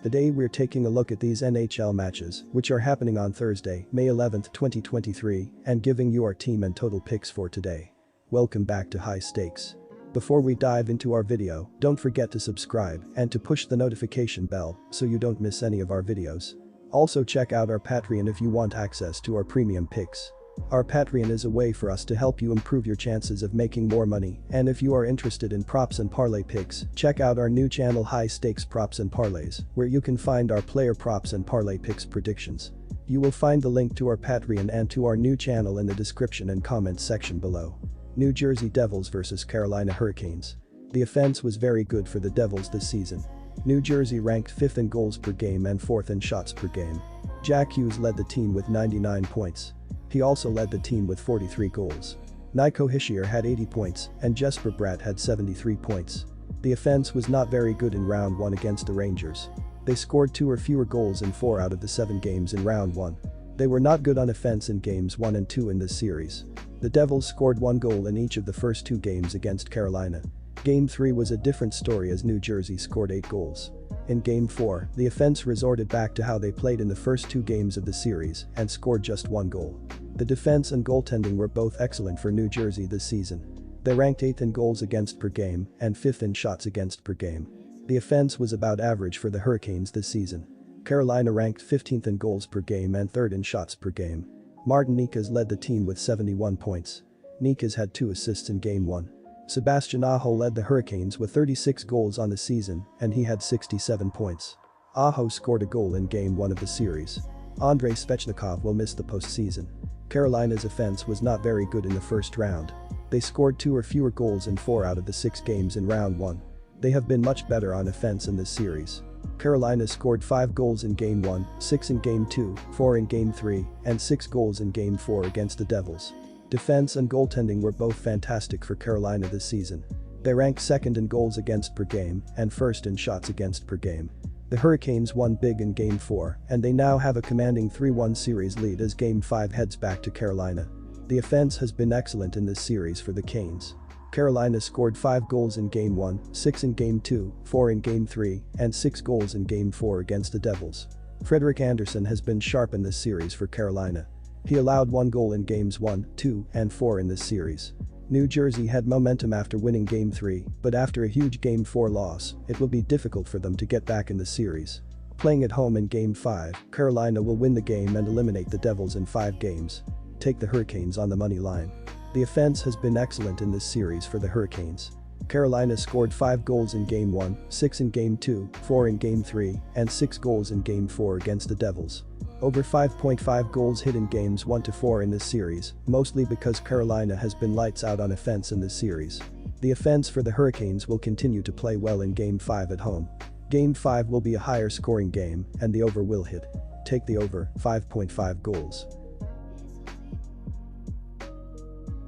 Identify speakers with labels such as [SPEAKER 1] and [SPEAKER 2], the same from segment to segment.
[SPEAKER 1] Today we're taking a look at these NHL matches, which are happening on Thursday, May 11th, 2023, and giving you our team and total picks for today. Welcome back to High Stakes. Before we dive into our video, don't forget to subscribe and to push the notification bell so you don't miss any of our videos. Also check out our Patreon if you want access to our premium picks. Our Patreon is a way for us to help you improve your chances of making more money, and if you are interested in props and parlay picks, check out our new channel High Stakes Props and Parlays, where you can find our player props and parlay picks predictions. You will find the link to our Patreon and to our new channel in the description and comments section below. New Jersey Devils vs Carolina Hurricanes. The offense was very good for the Devils this season. New Jersey ranked 5th in goals per game and 4th in shots per game. Jack Hughes led the team with 99 points. He also led the team with 43 goals. Nico Hischier had 80 points and Jesper Bratt had 73 points. The offense was not very good in round 1 against the Rangers. They scored 2 or fewer goals in 4 out of the 7 games in round 1. They were not good on offense in games 1 and 2 in this series. The Devils scored 1 goal in each of the first 2 games against Carolina. Game 3 was a different story as New Jersey scored 8 goals. In Game 4, the offense resorted back to how they played in the first 2 games of the series and scored just 1 goal. The defense and goaltending were both excellent for New Jersey this season. They ranked 8th in goals against per game and 5th in shots against per game. The offense was about average for the Hurricanes this season. Carolina ranked 15th in goals per game and 3rd in shots per game. Martin Necas led the team with 71 points. Necas had 2 assists in Game 1. Sebastian Aho led the Hurricanes with 36 goals on the season and he had 67 points. Aho scored a goal in Game 1 of the series. Andrei Svechnikov will miss the postseason. Carolina's offense was not very good in the first round. They scored 2 or fewer goals in 4 out of the 6 games in round 1. They have been much better on offense in this series. Carolina scored 5 goals in Game 1, 6 in Game 2, 4 in Game 3, and 6 goals in Game 4 against the Devils. Defense and goaltending were both fantastic for Carolina this season. They ranked 2nd in goals against per game and 1st in shots against per game. The Hurricanes won big in Game 4 and they now have a commanding 3-1 series lead as Game 5 heads back to Carolina. The offense has been excellent in this series for the Canes. Carolina scored 5 goals in Game 1, 6 in Game 2, 4 in Game 3, and 6 goals in Game 4 against the Devils. Frederik Andersen has been sharp in this series for Carolina. He allowed 1 goal in Games 1, 2, and 4 in this series. New Jersey had momentum after winning Game 3, but after a huge Game 4 loss, it will be difficult for them to get back in the series. Playing at home in Game 5, Carolina will win the game and eliminate the Devils in 5 games. Take the Hurricanes on the money line. The offense has been excellent in this series for the Hurricanes. Carolina scored 5 goals in Game 1, 6 in Game 2, 4 in Game 3, and 6 goals in Game 4 against the Devils. Over 5.5 goals hit in games 1 to 4 in this series, mostly because Carolina has been lights out on offense in this series. The offense for the Hurricanes will continue to play well in Game 5 at home. Game 5 will be a higher scoring game and the over will hit. Take the over, 5.5 goals.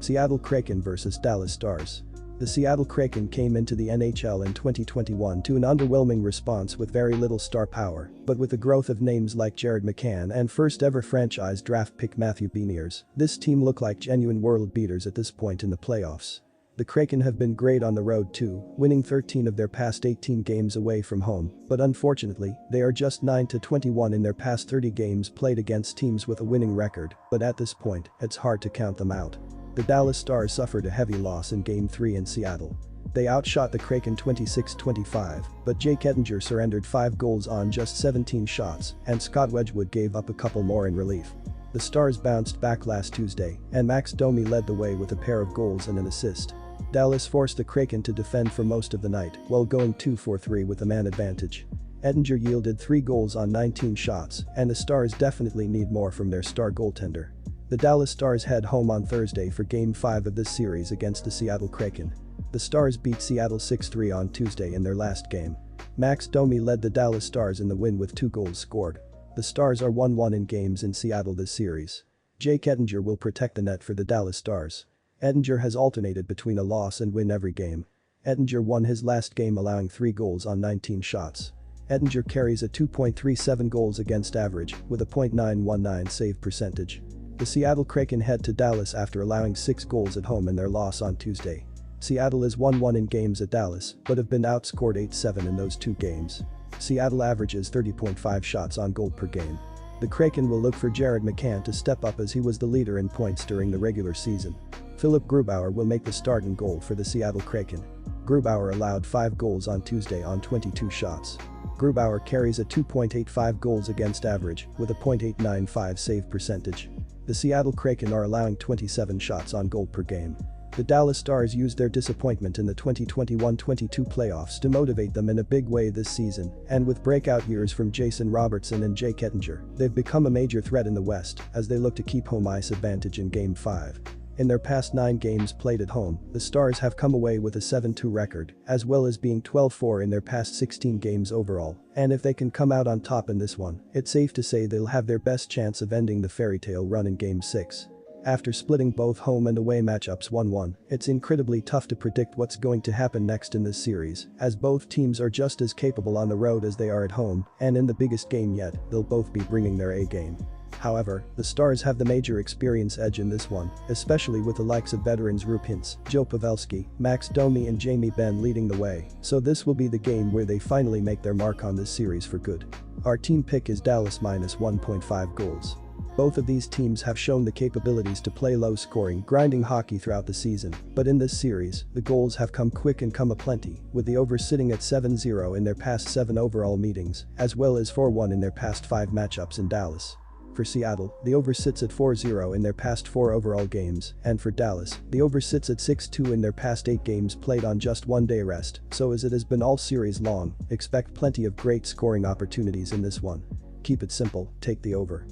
[SPEAKER 1] Seattle Kraken vs Dallas Stars. The Seattle Kraken came into the NHL in 2021 to an underwhelming response with very little star power, but with the growth of names like Jared McCann and first ever franchise draft pick Matthew Beniers, this team look like genuine world beaters at this point in the playoffs. The Kraken have been great on the road too, winning 13 of their past 18 games away from home, but unfortunately, they are just 9-21 in their past 30 games played against teams with a winning record, but at this point, it's hard to count them out. The Dallas Stars suffered a heavy loss in Game 3 in Seattle. They outshot the Kraken 26-25, but Jake Ettinger surrendered 5 goals on just 17 shots and Scott Wedgwood gave up a couple more in relief. The Stars bounced back last Tuesday and Max Domi led the way with a pair of goals and an assist. Dallas forced the Kraken to defend for most of the night while going 2-for-3 with a man advantage. Ettinger yielded 3 goals on 19 shots and the Stars definitely need more from their star goaltender. The Dallas Stars head home on Thursday for Game 5 of this series against the Seattle Kraken. The Stars beat Seattle 6-3 on Tuesday in their last game. Max Domi led the Dallas Stars in the win with 2 goals scored. The Stars are 1-1 in games in Seattle this series. Jake Ettinger will protect the net for the Dallas Stars. Ettinger has alternated between a loss and win every game. Ettinger won his last game allowing 3 goals on 19 shots. Ettinger carries a 2.37 goals against average with a .919 save percentage. The Seattle Kraken head to Dallas after allowing 6 goals at home in their loss on Tuesday. Seattle is 1-1 in games at Dallas, but have been outscored 8-7 in those 2 games. Seattle averages 30.5 shots on goal per game. The Kraken will look for Jared McCann to step up as he was the leader in points during the regular season. Philip Grubauer will make the start in goal for the Seattle Kraken. Grubauer allowed 5 goals on Tuesday on 22 shots. Grubauer carries a 2.85 goals against average with a .895 save percentage. The Seattle Kraken are allowing 27 shots on goal per game. The Dallas Stars used their disappointment in the 2021-22 playoffs to motivate them in a big way this season, and with breakout years from Jason Robertson and Jake Ettinger, they've become a major threat in the West as they look to keep home ice advantage in Game 5. In their past 9 games played at home, the Stars have come away with a 7-2 record, as well as being 12-4 in their past 16 games overall, and if they can come out on top in this one, it's safe to say they'll have their best chance of ending the fairy tale run in Game 6. After splitting both home and away matchups 1-1, it's incredibly tough to predict what's going to happen next in this series, as both teams are just as capable on the road as they are at home, and in the biggest game yet, they'll both be bringing their A game. However, the Stars have the major experience edge in this one, especially with the likes of veterans Roope Hintz, Joe Pavelski, Max Domi and Jamie Benn leading the way, so this will be the game where they finally make their mark on this series for good. Our team pick is Dallas minus 1.5 goals. Both of these teams have shown the capabilities to play low-scoring, grinding hockey throughout the season, but in this series, the goals have come quick and come aplenty, with the over sitting at 7-0 in their past 7 overall meetings, as well as 4-1 in their past 5 matchups in Dallas. For Seattle, the over sits at 4-0 in their past 4 overall games, and for Dallas, the over sits at 6-2 in their past 8 games played on just 1 day rest, so as it has been all series long, expect plenty of great scoring opportunities in this one. Keep it simple, take the over.